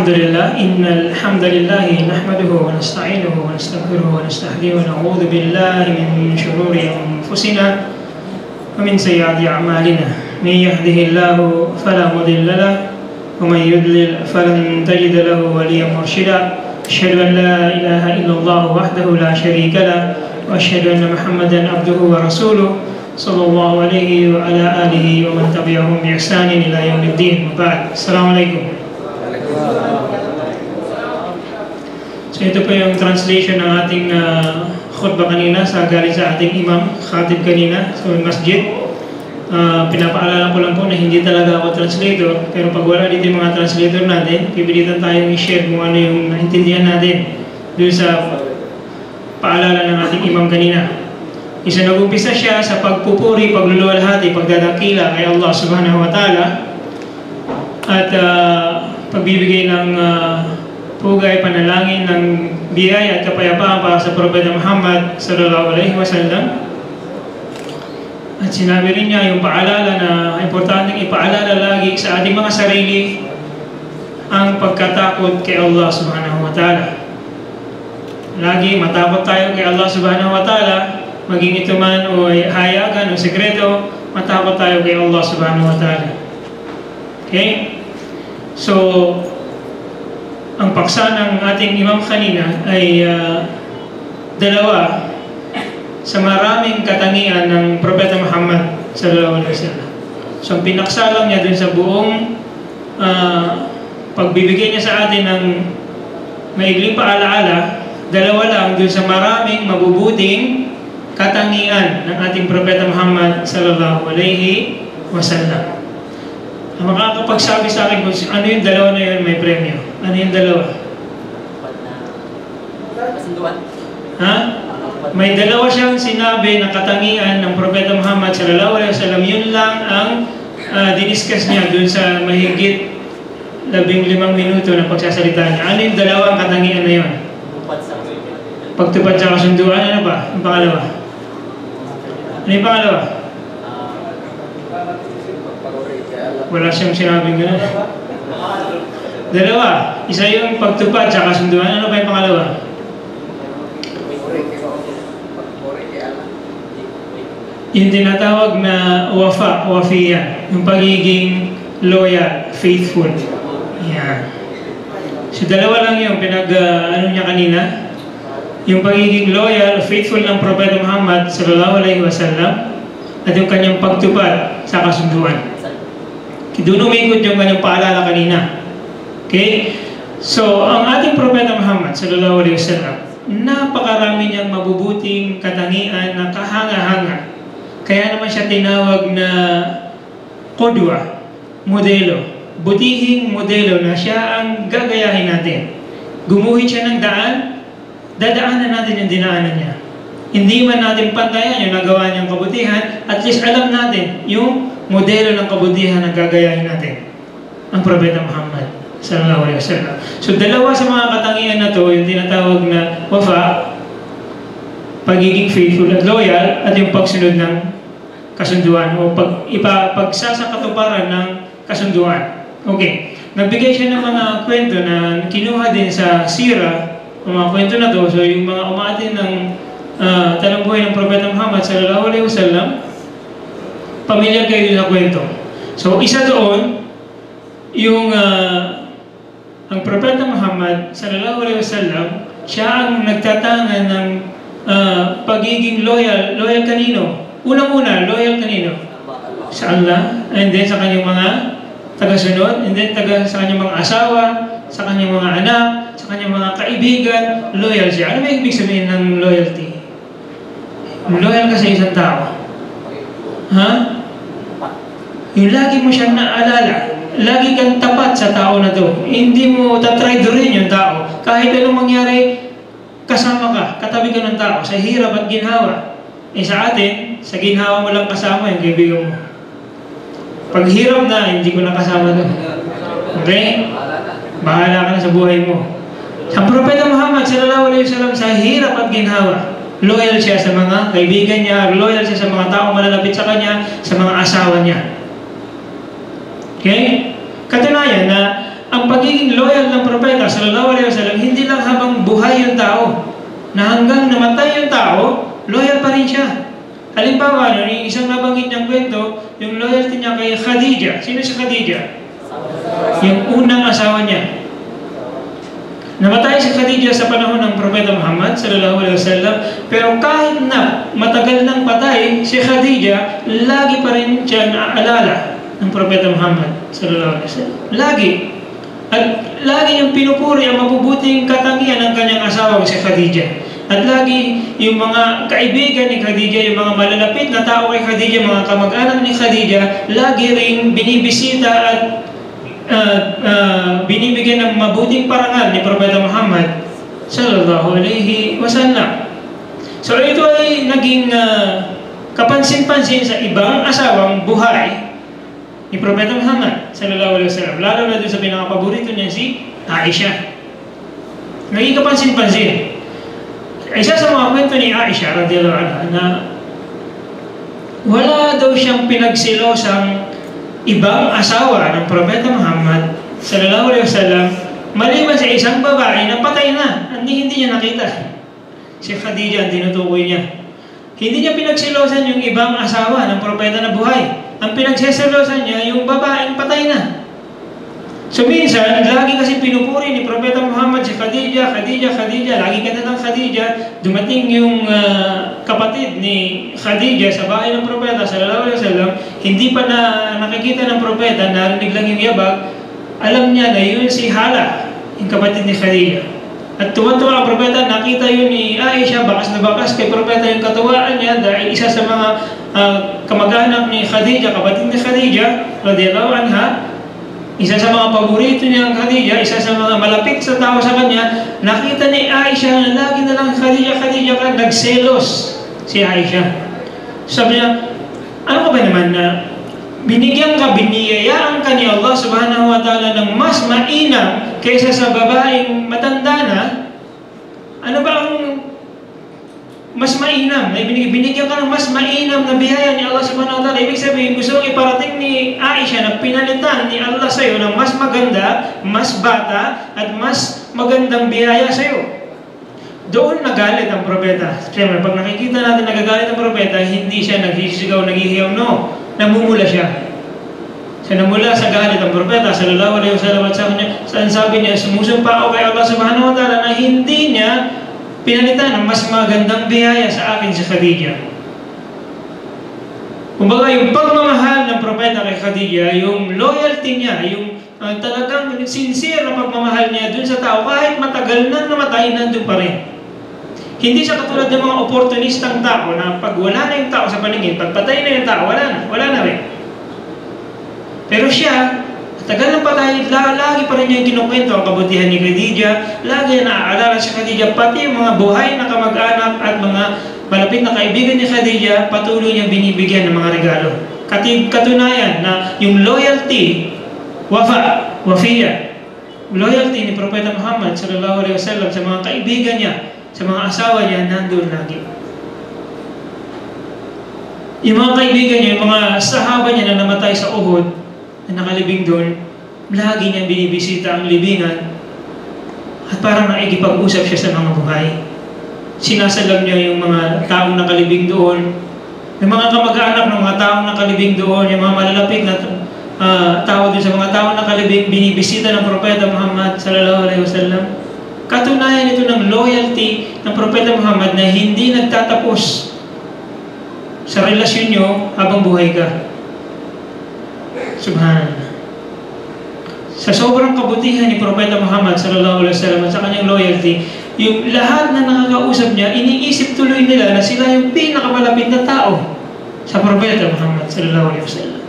الحمد لله إن الحمد لله نحمده ونستعينه ونستغفره ونستهديه ونعوذ بالله من شرور أنفسنا ومن سيئات أعمالنا من يهده الله فلا مضل له ومن يضلل فلن تجد له وليا مرشدا أشهد أن لا إله إلا الله وحده لا شريك له وأشهد أن محمدا عبده ورسوله صلى الله عليه وعلى آله ومن تبعهم بإحسان إلى يوم الدين وبعد السلام عليكم. So ito po yung translation ng ating khutbah kanina galing sa ating imam, khatib kanina sa masjid. Pinapaalala ko lang po na hindi talaga ako translator, pero pag wala dito yung mga translator natin, pipilitan tayong i-share kung ano yung naintindihan natin doon sa paalala ng ating imam kanina. Isa nag-umpisa siya sa pagpupuri, pagluluwalhati, pagdadakila kay Allah subhanahu wa ta'ala at pagbibigay ng pugay, panalangin ng biyaya at kapayapaan para sa Propeta Muhammad sallallahu alaihi wasallam. At sinabi rin niya yung paalala na importanteng ipaalala lagi sa ating mga sarili ang pagkatakot kay Allah subhanahu wa ta'ala. Lagi matakot tayo kay Allah subhanahu wa ta'ala, maging ito man o hayagan o sekreto, matakot tayo kay Allah subhanahu wa ta'ala. Okay? So, ang paksa ng ating imam kanina ay dalawa sa maraming katangian ng Propeta Muhammad sallallahu alaihi wasallam. So, ang pinaksa lang niya dun sa buong pagbibigay niya sa atin ng maigling paalaala, dalawa lang dun sa maraming mabubuting katangian ng ating Propeta Muhammad sallallahu alaihi wasallam. Ang makakapagsabi sa akin kung ano yung dalawa na yun, may premyo. Ano yung dalawa? Ha? May dalawa siyang sinabi na katangian ng Propeta Muhammad sallallahu alaihi wasallam. Yun lang ang diniscuss niya dun sa mahigit 15 minuto na pagsasalita niya. Ano yung dalawang katangian na yun? Pagtupad sa kasunduan. Ano ba? Ang pangalawa? Ano yung pangalawa? Wala siyang sinabing gano'n. Dalawa. Isa yung pagtupad sa kasunduan. Ano ba yung pangalawa? Yung tinatawag na wafiya. Yung pagiging loyal, faithful. Yan. So dalawa lang yung ano niya kanina. Yung pagiging loyal, faithful ng Propeta Muhammad sallallahu alaihi wasallam at yung kanyang pagtupad sa kasunduan. Doon umikot yung kanyang paalala kanina. Okay? So, ang ating Propeta Muhammad sallallahu alaihi wasallam, napakarami niyang mabubuting katangian na kahanga-hanga. Kaya naman siya tinawag na qudwa, modelo, butihing modelo na siya ang gagayahin natin. Gumuhit siya ng daan, dadaanan natin yung dinaanan niya. Hindi man natin pantayan yung nagawa niyang kabutihan, at least alam natin yung modelo ng kabutihan na gagayahin natin. Ang Propeta Muhammad sallallahu alaihi wasallam. So dalawa sa mga katangian na to, yung tinatawag na wafa, pagiging faithful at loyal, at yung pagsunod ng kasunduan o pagsasakatuparan ng kasunduan. Okay. Nagbigay siya ng mga kwento na kinuha din sa sira, ang mga kwento na to. So yung mga umaatin ng talambuhay ng Propeta Muhammad sallallahu alaihi wasallam, pamilyar kayo sa kwento. So isa doon, yung ang Propeta Muhammad sallallahu alaihi wasallam, siya ang nagtatangan ng pagiging loyal. Loyal kanino? Unang-una, loyal kanino? Sa Allah, and then sa kanyang mga tagasunod, and then sa kanyang mga asawa, sa kanyang mga anak, sa kanyang mga kaibigan, loyal siya. Ano may ibig sabihin ng loyalty? Loyal ka sa isang tao. Ha? Yung lagi mo siyang naalala, lagi kang tapat sa tao na to. Hindi mo tatraidorin yung tao. Kahit anong mangyari, kasama ka, katabi ka ng tao, sa hirap at ginhawa. Sa atin, sa ginhawa mo lang kasama yung kaibigan mo. Pag hirap na, hindi ko na kasama doon. Okay? Bahala ka na sa buhay mo. Sa Propeta Muhammad sallallahu alaihi wasallam, sa hirap at ginhawa, loyal siya sa mga kaibigan niya, loyal siya sa mga tao malalapit sa kanya, sa mga asawa niya. Okay? Katunayan na ang pagiging loyal ng Propeta sallallahu alaihi wasallam, hindi lang habang buhay yung tao, na hanggang namatay yung tao, loyal pa rin siya. Halimbawa, yung isang nabanggit niyang kwento, yung loyalty niya kay Khadija. Sino si Khadija? Yung unang asawa niya. Namatay si Khadija sa panahon ng Propeta Muhammad sallallahu alaihi wasallam, pero kahit na matagal nang patay si Khadija, lagi pa rin siya naaalala ng Propeta Muhammad sallallahu alaihi wasallam. Lagi. At lagi niyang pinupuri ang mabubuting katangian ng kanyang asawa si Khadija. At lagi yung mga kaibigan ni Khadija, yung mga malalapit na tao kay Khadija, mga kamag-anak ni Khadija, lagi ring binibisita at binibigyan ng mabuting parangal ni Propeta Muhammad sallallahu alaihi wasallam. So ito ay naging kapansin-pansin sa ibang asawang buhay ni Propeta Muhammad sallallahu alaihi wasallam, lalo na doon sa pinakapaborito niya si Aisha. Naging kapansin-pansin. Isa sa mga kwento ni Aisha radhiyallahu anha na wala daw siyang pinagsilosang ibang asawa ng Propeta Muhammad sallallahu alaihi wasallam maliban sa isang babae na patay na, hindi niya nakita. Si Khadija ang tinutukoy niya. Hindi niya pinagsilosan yung ibang asawa ng propeta na buhay. Ang pinagsilosan niya yung babaeng patay na. So minsan, lagi kasi pinupuri ni Propeta Muhammad si Khadija, Khadija, Khadija, lagi ka na ng Khadija. Dumating yung kapatid ni Khadija sa bahay ng Propeta sallallahu alaihi wasallam, hindi pa na nakikita ng Propeta, narinig lang yung yabag, alam niya na yun si Hala, yung kapatid ni Khadija. At tuwan-tuwa ang Propeta, nakita yun ni Aisha, bakas na bakas kay Propeta yung katuwaan niya dahil isa sa mga kamag-anak ni Khadija, kapatid ni Khadija, radhiyallahu anha, isa sa mga paborito niya ang Khadija, isa sa mga malapit sa tao sa kanya, nakita ni Aisha na lagi na lang Khadija, Khadija ka, nagselos si Aisha. Sabi niya, ano ka ba naman na binigyan ka, biniyayaan ka ni Allah subhanahu wa ta'ala ng mas mainam kaysa sa babaeng matanda na? Ano ba ang mas mainam? Binigyan ka ng mas mainam na biyaya ni Allah subhanahu wa ta'ala. Ibig sabihin, gusto mong iparating ni Aisha na pinalitan ni Allah sa'yo ng mas maganda, mas bata, at mas magandang biyaya sa'yo. Doon nagalit ang propeta. Siyempre, pag nakikita natin nagagalit ang propeta, hindi siya nagsisigaw, naghihiyaw, no. Namumula siya. So namula sa galit ang propeta sallallahu alaihi wasallam at sabi niya, sumusumpa ako kay Allah subhanahu wa ta'ala na hindi niya pinalitan ng mas magandang biyaya sa akin si Khadija. Kumbaga, yung pagmamahal ng propeta kay Khadija, yung loyalty niya, yung talagang sincere na pagmamahal niya dun sa tao, kahit matagal na namatay, nandun pa rin. Hindi siya katulad ng mga opportunistang tao na pag wala na yung tao sa paningin, pag patay na yung tao, wala na rin. Pero siya, tagal ng patay, lagi pa rin niya yung kinukwento ang kabutihan ni Khadija, lagi na naaalala si Khadija, pati yung mga buhay na kamag-anak at mga malapit na kaibigan ni Khadija, patuloy niya binibigyan ng mga regalo. Katunayan na yung loyalty, wafiya, loyalty ni Propeta Muhammad sallallahu alaihi wasallam sa mga kaibigan niya, sa mga asawa niya, nandun lagi. Yung mga kaibigan niya, yung mga sahaba niya na namatay sa Uhud, na nakalibing doon, lagi niya binibisita ang libingan at parang naikipag-usap siya sa mga buhay. Sinasalam niya yung mga taong nakalibing doon, yung mga kamag-anak ng mga taong nakalibing doon, yung mga malalapit na tao doon sa mga taong nakalibing, binibisita ng Propeta Muhammad sallallahu alaihi wasallam. Katunayan ito ng loyalty ng Propeta Muhammad na hindi nagtatapos sa relasyon nyo habang buhay ka. Subhanallah. Sa sobrang kabutihan ni Propeta Muhammad sallallahu alaihi wasallam at sa kanyang loyalty, yung lahat na nakakausap niya, iniisip tuloy nila na sila yung pinakamalapit na tao sa Propeta Muhammad sallallahu alaihi wasallam.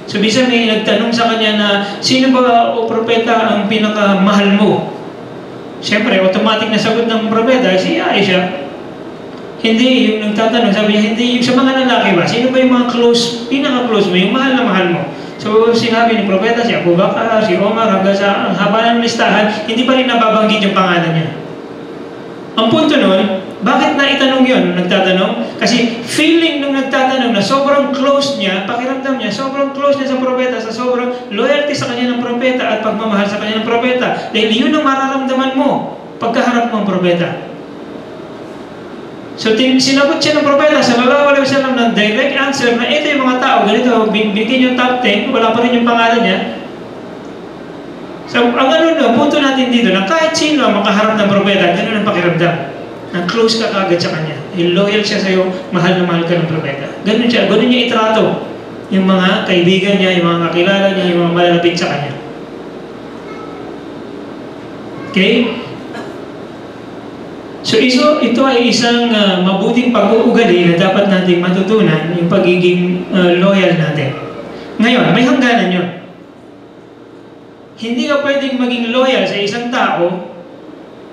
So bisa may nagtanong sa kanya na, sino ba o propeta ang pinakamahal mo? Siyempre, automatic na sagot ng propeta, si Aisha. Hindi, yung nagtatanong, sabi niya, hindi, yung sa mga lalaki ba, sino ba yung mga close, pinaka-close mo, yung mahal na mahal mo? So sinabi ni propeta, si Abu Bakar, si Omar, hanggang sa haba ng listahan, hindi pa rin nababanggit yung pangalan niya. Ang punto nun, Bakit na itanong yun nung nagtatanong? Kasi feeling nung nagtatanong na sobrang close niya, pakiramdam niya, sobrang close niya sa propeta, sa sobrang loyalty sa kanya ng propeta at pagmamahal sa kanya ng propeta. Dahil yun ang mararamdaman mo pagkaharap mo ang propeta. So sinagot siya ng propeta sallallahu alaihi wasallam ng direct answer na ito yung mga tao, ganito, bigyan yung top 10, wala pa rin yung pangalan niya. So ang punto natin dito na kahit sino ang makaharap ng propeta, ganun ang pakiramdam. Na close ka kagad sa kanya. Loyal siya sa iyo, mahal na mahal ka ng propeta. Ganun siya, ganun niya itrato yung mga kaibigan niya, yung mga kakilala niya, yung mga malalapit sa kanya. Okay? So ito ay isang mabuting pag-uugali na dapat nating matutunan, yung pagiging loyal natin. Ngayon, may hangganan yun. Hindi ka pwedeng maging loyal sa isang tao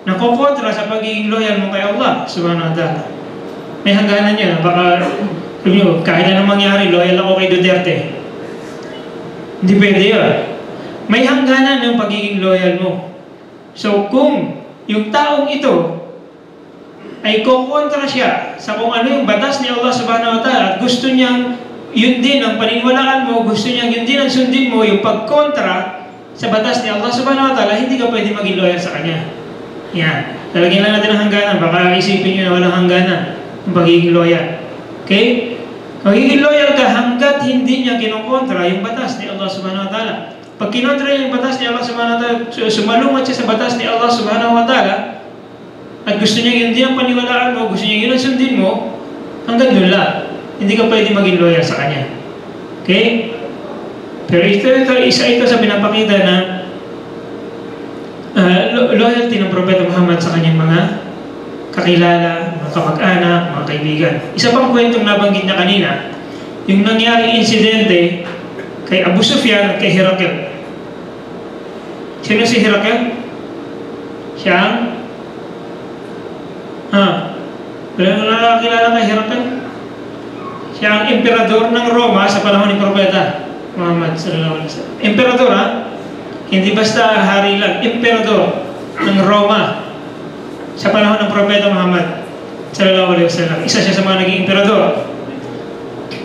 na kukontra sa pagiging loyal mo kay Allah subhanahu wa ta'ala. May hangganan yun. Baka, kahit anong mangyari, loyal ako kay Duterte. Hindi pwede yun. May hangganan yung pagiging loyal mo. So, kung yung taong ito ay kukontra siya sa kung ano yung batas ni Allah subhanahu wa ta'ala at gusto niyang yun din ang paniniwalaan mo, gusto niyang yun din ang sundin mo, yung pagkontra sa batas ni Allah subhanahu wa ta'ala, hindi ka pwede maging loyal sa kanya. Yan. Talagyan lang natin ang hangganan. Baka isipin nyo na walang hangganan ang pagiging loyal. Okay? Magiging loyal ka hanggat hindi niya kinukontra yung batas ni Allah subhanahu wa ta'ala. Pag kinontra niya yung batas ni Allah subhanahu wa ta'ala, sumalungat siya sa batas ni Allah subhanahu wa ta'ala, at gusto niya yun din ang paniwalaan mo, gusto niya yun ang sundin mo, hanggang doon lang. Hindi ka pwede maging loyal sa kanya. Okay? Pero isa ito sa pinapakita na loyalty ng Propeta Muhammad sa kanyang mga kakilala, mga kamag-anak, mga kaibigan. Isa pang kwentong nabanggit niya kanina, yung nangyaring insidente kay Abu Sufyan at kay Herakl. Sino si Herakl? Siyang wala mo nakakilala kay Herakl? Siya ang emperador ng Roma sa panahon ni Propeta Muhammad sallallahu alaihi wasallam. Emperador, hindi basta hari lang, emperador ng Roma sa panahon ng Propeta Muhammad sallallahu alaihi wasallam. Isa siya sa mga naging emperador.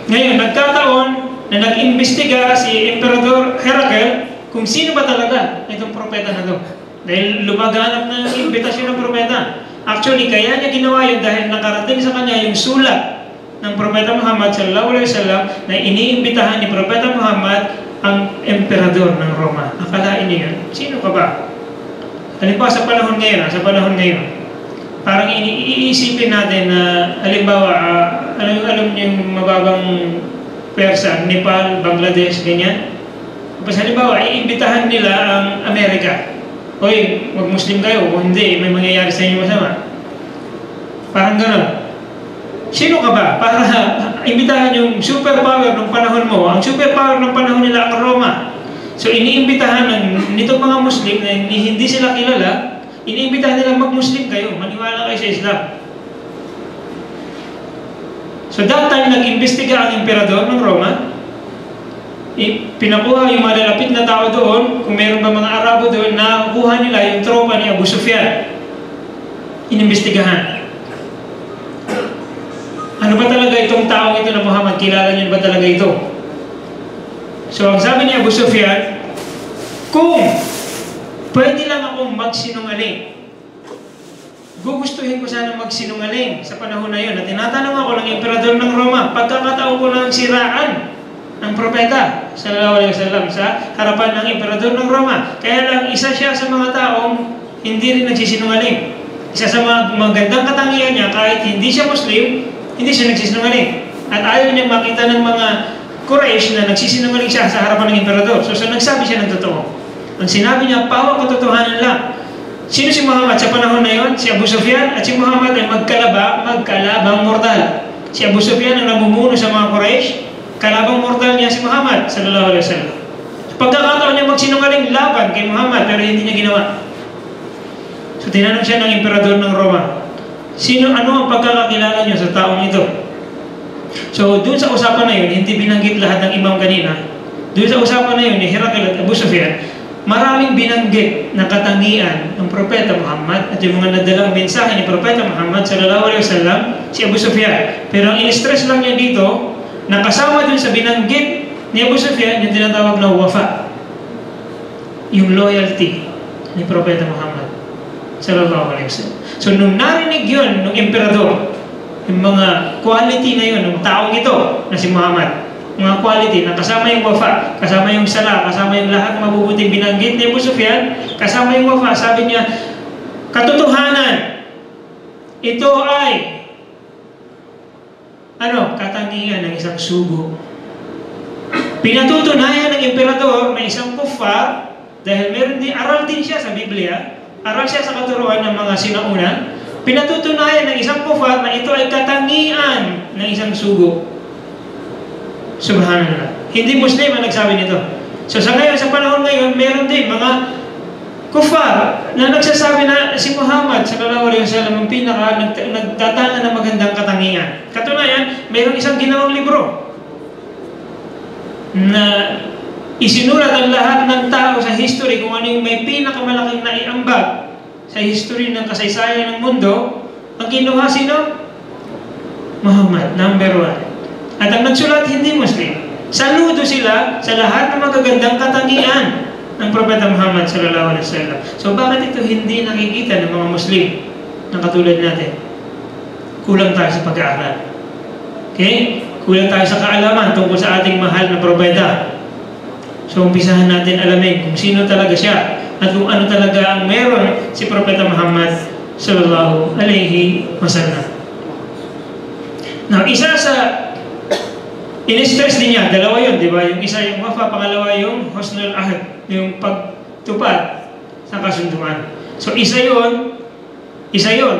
Ngayon, nagkataon na nag-imbestiga si Emperador Herakl kung sino ba talaga itong propeta na to. Dahil lumaganap na imbitasyon ng propeta. Actually, kaya niya ginawa yun dahil nakarating sa kanya yung sulat ng Propeta Muhammad sallallahu alaihi wasallam na iniimbitahan ni Propeta Muhammad ang emperador ng Roma. Akalain niyo yun? Sino pa ba? Halimbawa sa panahon ngayon, parang iisipin natin na halimbawa, alam niyo yung mababang Persa, Nepal, Bangladesh, ganyan. Tapos halimbawa, iimbitahan nila ang Amerika. Hoy, mag-Muslim kayo, o hindi, may mangyayari sa inyo masama. Parang gano'n. Sino ka ba? Para imbitahan yung superpower ng panahon mo. Ang superpower ng panahon nila ang Roma. So iniimbitahan nitong mga Muslim na hindi sila kilala, iniimbitahan nila mag-Muslim kayo, maniwala kayo sa Islam. So that time, nag-imbestiga ang emperador ng Roma. Pinakuha yung malalapit na tao doon, kung meron ba mga Arabo doon, nakuha nila yung tropa ni Abu Sufyan. Inimbestigahan. Ano ba talaga itong taong ito na Muhammad? Kilala niyo ba talaga ito? So ang sabi ni Abu Sufyan, kung pwede lang akong magsinungaling, gugustuhin ko sana magsinungaling sa panahon na yun. At tinatanong ako ng emperador ng Roma, pagkakataon ko ng siraan ng propeta sallallahu alaihi wasallam sa harapan ng emperador ng Roma. Kaya lang isa siya sa mga taong hindi rin nagsisinungaling. Isa sa mga magandang katangian niya, kahit hindi siya Muslim, hindi siya nagsisinungaling. At ayaw niya makita ng mga Quraysh na nagsisinungaling siya sa harapan ng emperador. So nagsabi siya ng totoo. Ang sinabi niya, pawang katotohanan lang. Sino si Muhammad sa panahon na yon? Si Abu Sufyan at si Muhammad ay magkalabang mortal. Si Abu Sufyan ang namumuno sa mga Quraysh, kalabang mortal niya si Muhammad sallallahu alaihi wasallam. Pagkakataon niya magsinungaling laban kay Muhammad pero hindi niya ginawa. So tinanong siya ng emperador ng Roma, ano ang pagkakakilala niyo sa taong ito? So doon sa usapan na yun, hindi binanggit lahat ng imam kanina. Doon sa usapan na yun ni Herakl at Abu Sufyan, maraming binanggit na katangian ng Propeta Muhammad at yung mga nadalang mensahe ni Propeta Muhammad sallallahu alaihi wasallam, si Abu Sufyan. Pero ang in-stress lang niya dito, na kasama dun sa binanggit ni Abu Sufyan, yung tinatawag na wafa, yung loyalty ni Propeta Muhammad sallallahu alaihi wasallam. So nung narinig yun ng emperador, yung mga quality na yun ng taong ito na si Muhammad, mga quality na kasama yung wafa, kasama yung sala, kasama yung lahat ng mabubuting binanggit ni Abu Sufyan, kasama yung wafa, sabi niya, katotohanan, ito ay katangian ng isang sugo. Pinatutunayan ng emperador na isang kuffar, dahil meron din, aral din siya sa Biblia, aral siya sa katuruan ng mga sinauna, pinatutunayan ng isang kuffar na ito ay katangian ng isang sugo. Subhanallah. Hindi Muslim ang nagsabi nito. So sa ngayon, sa panahon ngayon, meron din mga kuffar na nagsasabi na si Muhammad sallallahu alaihi wasallam ang pinaka nagtatanga ng magandang katangian. Katunayan, meron isang ginawang libro na isinulat ang lahat ng tao sa history kung ano yung may pinakamalaking naiambag sa history ng kasaysayan ng mundo. Ang kinuha sino? Muhammad, number 1. At ang nagsulat hindi Muslim. Saludo sila sa lahat ng magagandang katangian ng Propeta Muhammad sallallahu alaihi wasallam. So bakit ito hindi nakikita ng mga Muslim na katulad natin? Kulang tayo sa pag-aaral. Okay? Kulang tayo sa kaalaman tungkol sa ating mahal na propeta. So umpisahan natin alamin kung sino talaga siya at kung ano talaga ang meron si Propeta Muhammad sallallahu alaihi wasallam. Now, isa sa in-stress din niya, dalawa yun, di ba? Yung isa yung wafa, pangalawa yung husnul ahd, yung pagtupad sa kasunduan. So isa yun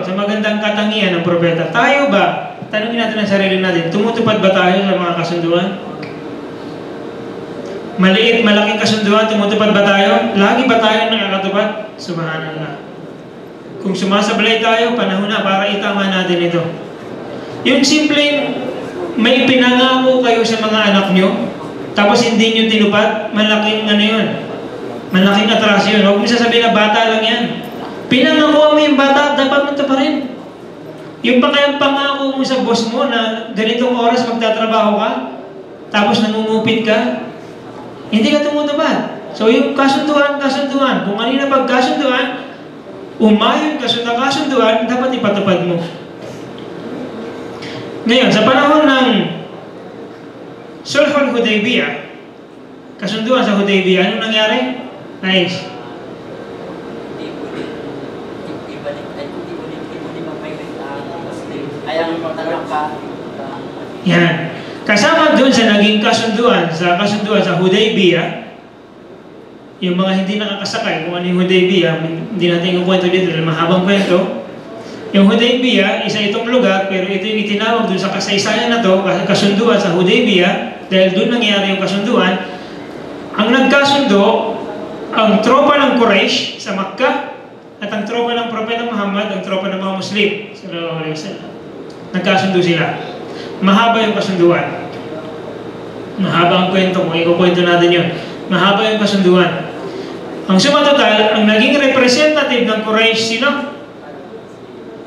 sa magandang katangian ng propeta. Tayo ba, tanungin natin ang sarili natin, tumutupad ba tayo sa mga kasunduan? Maliit, malaking kasunduan, tumutupad ba tayo? Lagi ba tayo nakakatupad? Subhanallah. Kung sumasablay tayo, panahon na para itama natin ito. Yung simpleng may pinangako kayo sa mga anak nyo, tapos hindi nyo tinupad, malaking yun. Malaking atraso yun. Huwag mo sasabihin na bata lang yan. Pinangako mo yung bata, dapat mo ito pa rin. Yung pa kayang pangako mo sa boss mo na ganitong oras magtatrabaho ka, tapos nangungupit ka, hindi ka tumutupad. So yung kasunduan. Kung ano na pagkasunduan, umayon ka sa kasunduan, dapat ipatupad mo. Ngayon, sa panahon ng Sulhul Hudaybiyah, kasunduan sa Hudaybiyah, ano nangyari? Nice. Yan. Kasama doon sa naging kasunduan sa Hudaybiyah, yung mga hindi nakakasakay kung ano yung Hudaybiyah, hindi natin kukwento dito dahil mahabang kwento. Yung Hudaybiyah, isa itong lugar, pero ito yung itinawag doon sa kasaysayan na to, kasunduan sa Hudaybiyah, dahil doon nangyari yung kasunduan. Ang nagkasundo, ang tropa ng Quraysh sa Makkah, at ang tropa ng Propeta Muhammad, ang tropa ng mga Muslim, sallallahu alaihi wasallam. Nagkasundo sila. Mahaba yung kasunduan. Mahaba ang kwento, kung ikukwento natin yun. Mahaba yung kasunduan. Ang sumatotal, ang naging representative ng Quraysh, sino?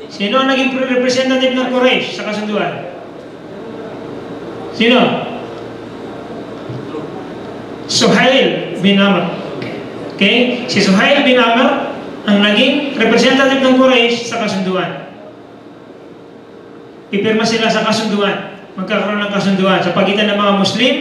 Sino ang naging representative ng Quraysh sa kasunduan? Sino? Suhail bin Amr. Okay? Si Suhail bin Amr ang naging representative ng Quraysh sa kasunduan. Ipirma sila sa kasunduan. Magkakaroon ng kasunduan sa pagitan ng mga Muslim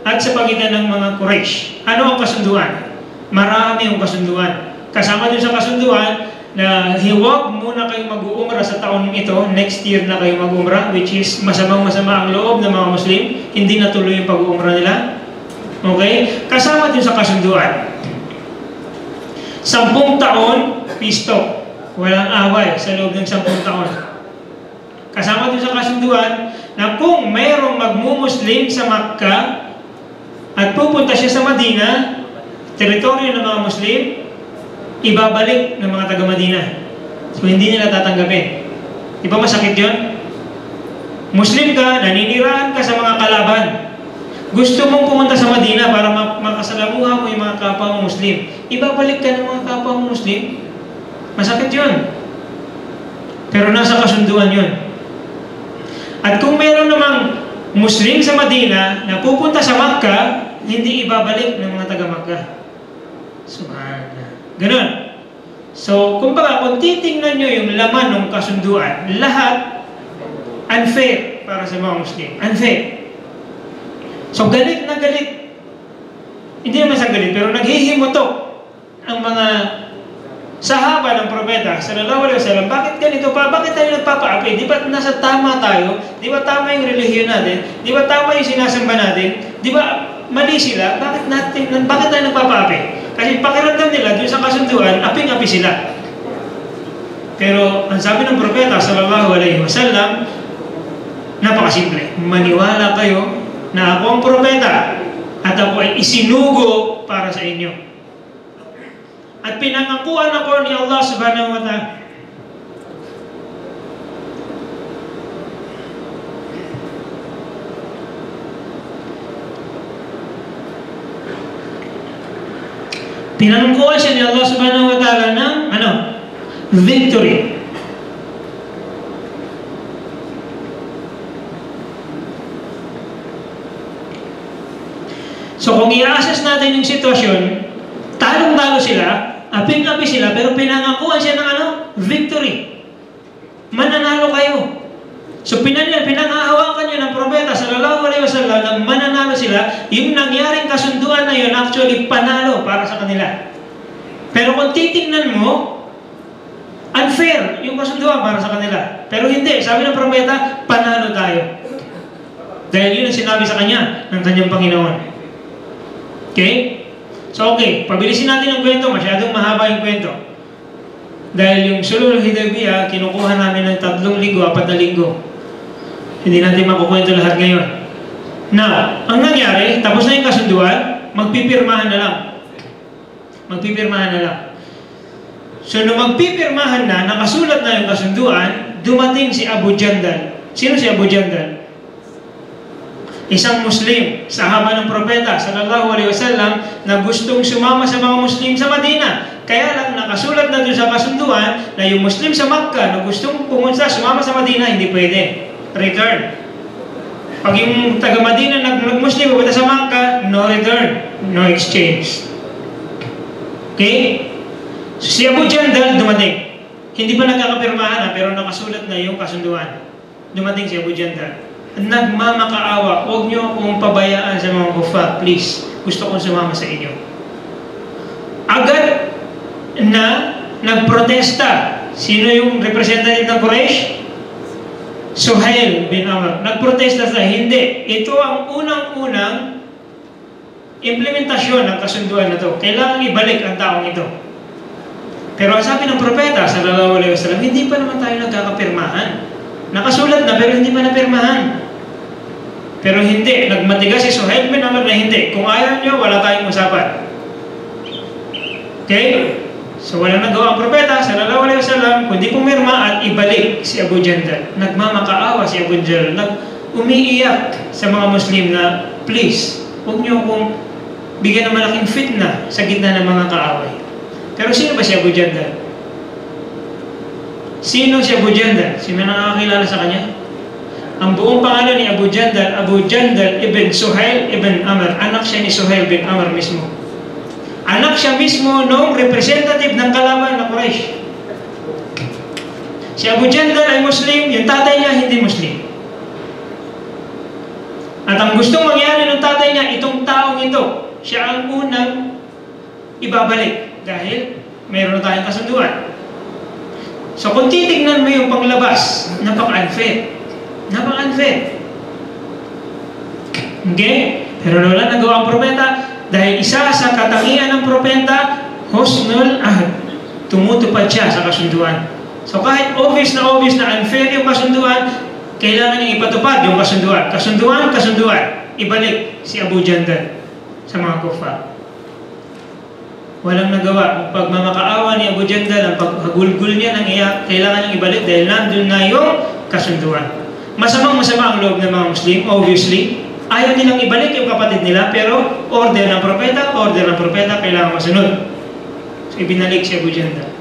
at sa pagitan ng mga Quraysh. Ano ang kasunduan? Marami ang kasunduan. Kasama din sa kasunduan na huwag muna kayong mag-uumra sa taon ito, next year na kayo mag-umra, which is masamang-masama ang loob ng mga Muslim, hindi natuloy yung pag-uumra nila. Okay? Kasama din sa kasunduan. 10 taon, peace talk. Walang away sa loob ng 10 taon. Kasama din sa kasunduan na kung mayroong magmumuslim sa Makkah at pupunta siya sa Madina, teritoryo ng mga Muslim, ibabalik ng mga taga-Madina. So, hindi nila tatanggapin. Di ba masakit yun? Muslim ka, naninirahan ka sa mga kalaban. Gusto mong pumunta sa Madina para makasalamuha mo yung mga kapwa mo Muslim. Ibabalik ka ng mga kapwa mo Muslim. Masakit yun. Pero nasa kasunduan yun. At kung meron namang Muslim sa Madina na pupunta sa Makkah, hindi ibabalik ng mga taga-Makkah. Subhanallah. Ganun. So, kumbaga, kung titingnan nyo yung laman ng kasunduan, lahat unfair para sa mga Muslim. Unfair. So, galit na galit. Hindi naman sa galit, pero naghihimutok ang mga sahaba ng propeta, sallallahu alaihi wasallam. Bakit ganito pa? Bakit tayo nagpapaapi? Di ba nasa tama tayo? Di ba tama yung relihiyon natin? Di ba tama yung sinasamba natin? Di ba mali sila? Bakit tayo nagpapaapi? Kasi pakiramdam nila dun sa kasunduan, aping-api sila. Pero ang sabi ng propeta, sallallahu alaihi wasallam, napakasimple. Maniwala kayo na ako ang propeta at ako ay isinugo para sa inyo. At pinangakuan ako ni Allah subhanahu wa ta'ala. Pinangakuan siya ni Allah subhanahu wa ta'ala ng victory. So kung i-assess natin yung sitwasyon, talong-talo sila, aping-api sila, pero pinangakuan siya ng victory. Mananalo kayo. So pinangahawakan niya ng propeta sallallahu alaihi wasallam na mananalo sila. Yung nangyaring kasunduan na yun, actually panalo para sa kanila. Pero kung titingnan mo, unfair yung kasunduan para sa kanila. Pero hindi, sabi ng propeta, panalo tayo. Dahil yun ang sinabi sa kanya ng kanyang Panginoon. Okay? So okay, pabilisin natin yung kwento, masyadong mahaba yung kwento. Dahil yung Sulhul Hudaybiyah, kinukuha namin ng 3 linggo, 4 na linggo. Hindi natin makukwento lahat ngayon. Now, ang nangyari, tapos na yung kasunduan, magpipirmahan na lang. Magpipirmahan na lang. So, nung magpipirmahan na, nakasulat na yung kasunduan, dumating si Abu Jandal. Sino si Abu Jandal? Isang Muslim, sahaba ng propeta sallallahu alaihi wasallam na gustong sumama sa mga Muslim sa Madina. Kaya lang nakasulat na doon sa kasunduan na yung Muslim sa Makkah na gustong pumunta sumama sa Madina, hindi pwede. Return. Pag yung taga-Madina nag-Muslim pupunta sa Makkah, no return, no exchange. Okay? So si Abu Jandal dumating. Hindi pa nagkakapirmahan pero nakasulat na yung kasunduan. Dumating si Abu Jandal. Nagmamakaawa, huwag niyo akong pabayaan sa mga kuffar, please. Gusto kong sumama sa inyo. Agad na nagprotesta. Sino yung representative ng Quraysh? Suhail bin Amr. Nagprotesta sa hindi. Ito ang unang-unang implementasyon ng kasunduan na ito. Kailangan ibalik ang taong ito. Pero ang sabi ng propeta, sallallahu alaihi wasallam, hindi pa naman tayo nagkakapirmahan. Nakasulat na pero hindi pa napirmahan. Pero hindi, nagmatigas si Suhail bin Amr na hindi. Kung ayaw nyo, wala tayong usapan. Okay? So walang nagawa ang propeta, sallallahu alaihi wasallam, kundi pumirma at ibalik si Abu Jandal. Nagmamakaawa si Abu Jandal. Umiiyak sa mga Muslim na, please, huwag nyo akong bigyan ng malaking fitna sa gitna ng mga kaaway. Pero sino ba si Abu Jandal? Sino si Abu Jandal? Sino nakakilala sa kanya? Ang buong pangalan ni Abu Jandal ibn Suhail ibn Amr. Anak siya ni Suhail bin Amr mismo. Anak siya mismo noong representative ng kalaban na Quraysh. Si Abu Jandal ay Muslim, yung tatay niya hindi Muslim. At ang gustong mangyari ng tatay niya, itong taong ito, siya ang unang ibabalik dahil mayroon na tayong kasunduan. So kung titignan mo yung panglabas, napaka-unfair. Napaka-unfair. Okay? Pero wala nagawa ang propeta dahil isa sa katangian ng propeta, husnul ahd. Tumutupad siya sa kasunduan. So kahit obvious na unfair yung kasunduan, kailangan niyang ipatupad yung kasunduan. Kasunduan. Ibalik si Abu Jandal sa mga kuffar. Walang nagawa. Ang pagmamakaawa ni Abu Jandal, ang paghagulgul niya ng iyak, kailangan niyang ibalik dahil nandun na yung kasunduan. Masamang-masama ang loob ng mga Muslim, obviously. Ayaw nilang ibalik yung kapatid nila, pero order ng propeta, kailangan masunod. So, ibinalik si Abu Jandal.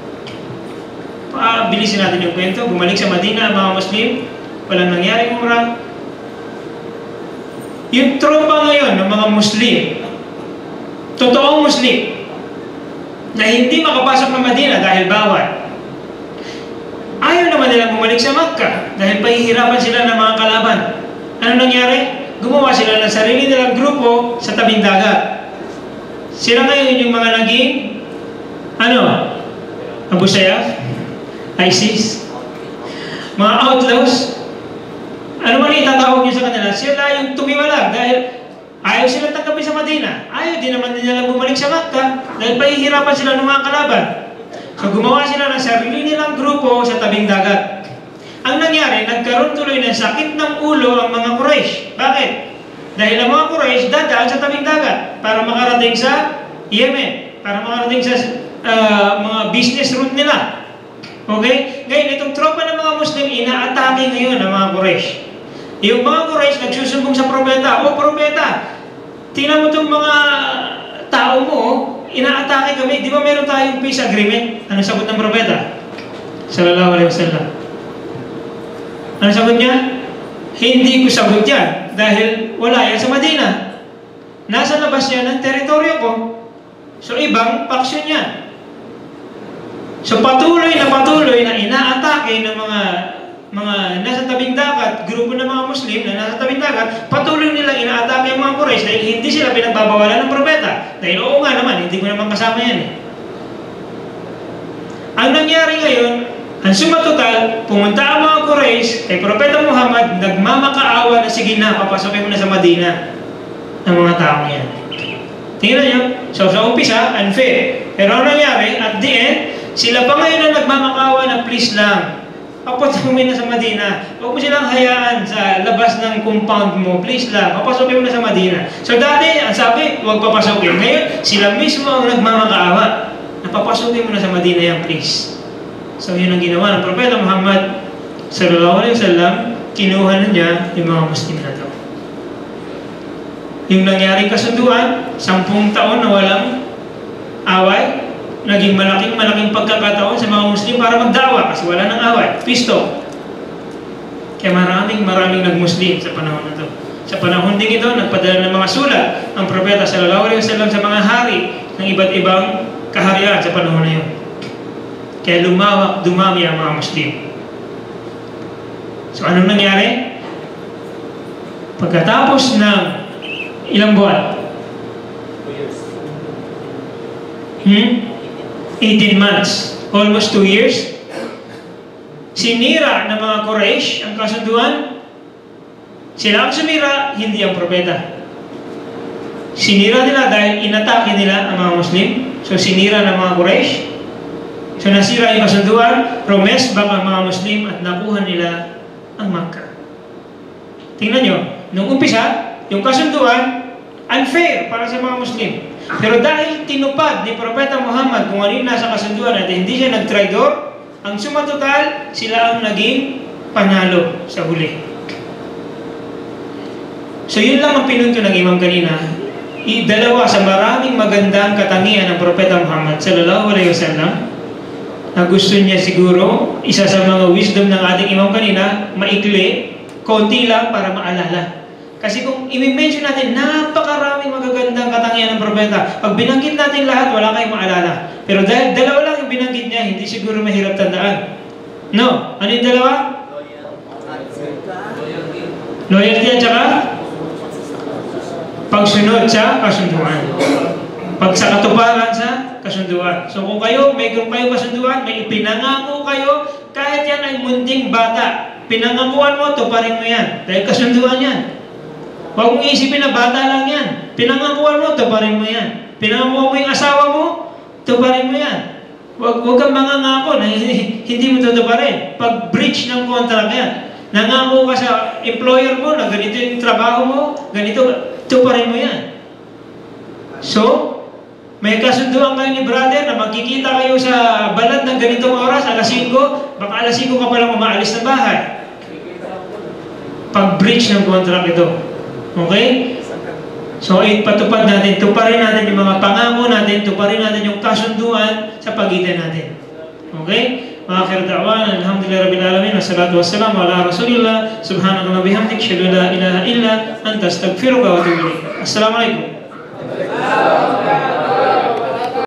Bilisin natin yung kwento. Bumalik sa Madina ang mga Muslim, walang nangyaring umrah. Yung tropa ngayon ng mga Muslim, totoong Muslim, na hindi makapasok ng Madina dahil bawal, ayaw naman nilang bumalik sa Makkah dahil pahihirapan sila ng mga kalaban. Ano nangyari? Gumawa sila ng sarili nilang grupo sa tabing dagat. Sila ngayon yung mga naging Abu Sayyaf, ISIS, mga outlaws. Ano man itatawag niyo sa kanila? Sila yung tumiwalag dahil ayaw sila tanggapin sa Madina. Ayaw din naman nila bumalik sa Makkah dahil pahihirapan sila ng mga kalaban. So gumawa sila ng sarili nilang grupo sa tabing dagat. Ang nangyari, nagkaroon tuloy ng sakit ng ulo ang mga Quraysh. Bakit? Dahil ang mga Quraysh dadaan sa tabing dagat para makarating sa Yemen, para makarating sa mga business route nila. Okay? Ngayon, itong tropa ng mga Muslim, inaatake ngayon ang mga Quraysh. Yung mga Quraysh nagsusumbong sa propeta, "O propeta, tingnan mo itong mga tao mo, inaatake kami. Di ba meron tayong peace agreement?" Ano sagot ng propeta? Sallallahu alaihi wasallam. Ano sagot niya? Hindi ko sagot yan dahil wala yan sa Madina. Nasa labas yan ng teritoryo ko. So ibang paksyon yan. So patuloy na inaatake ng mga nasa tabing dagat, grupo ng mga Muslim na nasa tabing dagat, patuloy nilang inaatake ang mga Quraysh dahil hindi sila pinagbabawalan ng propeta. Dahil oo nga naman, hindi ko naman kasama yan eh. Ang nangyari ngayon, ang sumatotal, pumunta ang mga Quraysh kay Propeta Muhammad, nagmamakaawa na, sige na, papasokin mo na sa Madina ang mga tao yan. Tingnan nyo, so sa umpisa, unfair. Pero ang nangyari, at the end, sila pa ngayon na nagmamakaawa na, please lang, papasokin na sa Madina. Huwag mo silang hayaan sa labas ng compound mo, please lang, papasokin mo na sa Madina. So dati, ang sabi, huwag papasokin. Ngayon, sila mismo ang nagmamakaawa. Napapasokin mo na sa Madina yan, please. So yun ang ginawa ng Propeta Muhammad sallallahu alaihi wasallam, kinuha na niya yung mga Muslim na to. Yung nangyaring kasunduan, 10 taon na walang away, naging malaking pagkakataon sa mga Muslim para magdawa kasi wala nang away. Pisto. Kaya maraming nag-Muslim sa panahon na to. Sa panahon din ito, nagpadala ng mga sulat ang Propeta sallallahu alaihi wasallam sa mga hari ng iba't ibang kaharian sa panahon na yun. Kaya dumami ang mga Muslim. So anong nangyari? Pagkatapos ng ilang buwan? 18 months. Almost 2 years. Sinira ng mga Quraysh ang kasunduan. Sila ang sumira, hindi ang propeta. Sinira nila dahil inatake nila ang mga Muslim. So sinira ng mga Quraysh. So nasira yung kasunduan, rumesbang ang mga Muslim at nakuha nila ang Makkah. Tingnan nyo, nung umpisa, yung kasunduan, unfair para sa mga Muslim. Pero dahil tinupad ni Propeta Muhammad kung ano yung nasa kasunduan at hindi siya nag-traidor, ang sumatotal, sila ang naging panalo sa huli. So yun lang ang pinunto ng Imam kanina. Dalawa sa maraming magandang katangian ng Propeta Muhammad sallallahu alaihi wasallam na gusto niya siguro, isa sa mga wisdom ng ating Imam kanina, maikli, konti lang para maalala. Kasi kung i-mention natin, napakaraming magagandang katangian ng propeta. Pag binanggit natin lahat, wala kayong maalala. Pero dahil dalawa lang yung binanggit niya, hindi siguro mahirap tandaan. No? Ano yung dalawa? Loyalty at saka pagsunod sa kasunduan. Pag sa katuparan sa kasunduan. So kung mayroon kayo kasunduan, may ipinangako kayo, kahit yan ay munting bata, pinangakuan mo, tuparin mo yan. Dahil kasunduan yan. Huwag mong isipin na bata lang yan. Pinangakuan mo, tuparin mo yan. Pinangakuan mo yung asawa mo, tuparin mo yan. Huwag kang mangangako na hindi mo tutuparin. Pag breach ng contract yan, nangako ka sa employer mo na ganito yung trabaho mo, ganito, tuparin mo yan. So, may kasunduan kayo ni brother na magkikita kayo sa balad ng ganitong oras, alas 5, baka alas 5 ka palang umaalis ng bahay. Pag breach ng contract ito. Okay? So, ipatupad natin, tuparin natin yung mga pangako natin, tuparin natin yung kasunduan sa pagitan natin. Okay? Akhir da'wan, alhamdulillah rabbil alamin, wassalatu wassalamu ala rasulillah, subhanakallah bihamdik, syahadu la ilaha illa, anta astaghfiruka wa atubu ilaik. Assalamualaikum.